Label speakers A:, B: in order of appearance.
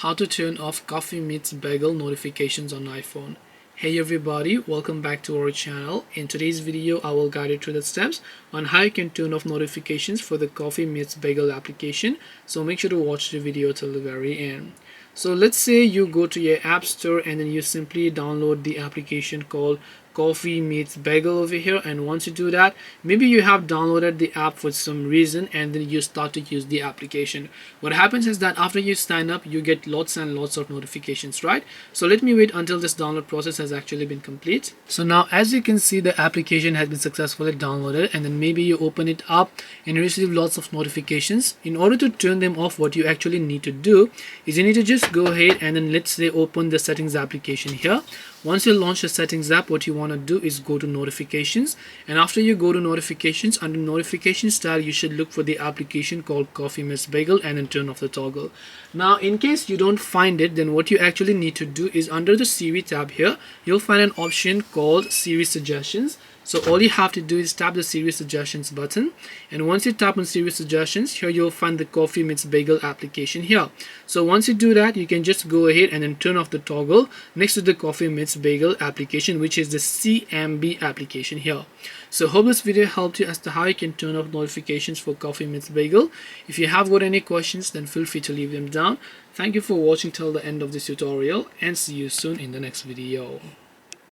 A: How to turn off Coffee Meets Bagel notifications on iPhone. Hey everybody, welcome back to our channel. In today's video, I will guide you through the steps on how you can turn off notifications for the Coffee Meets Bagel application. So make sure to watch the video till the very end. So let's say you go to your app store and then you simply download the application called Coffee Meets Bagel over here, and once you do that, maybe you have downloaded the app for some reason and then you start to use the application. What happens is that after you sign up, you get lots and lots of notifications, right? So let me wait until this download process has actually been complete. So now as you can see, the application has been successfully downloaded, and then maybe you open it up and you receive lots of notifications. In order to turn them off, what you actually need to do is you need to just go ahead and then let's say open the settings application here. Once you launch the settings app, what you want to do is go to notifications, and after you go to notifications, under notification style you should look for the application called Coffee Meets Bagel and then turn off the toggle. Now in case you don't find it, then what you actually need to do is under the Siri tab here, you'll find an option called Siri Suggestions. So all you have to do is tap the Siri Suggestions button, and once you tap on Siri Suggestions, here you'll find the Coffee Meets Bagel application here. So once you do that, you can just go ahead and then turn off the toggle next to the Coffee Meets Bagel application, which is the CMB application here. So hope this video helped you as to how you can turn off notifications for Coffee Meets Bagel. If you have got any questions, then feel free to leave them down. Thank you for watching till the end of this tutorial, and see you soon in the next video.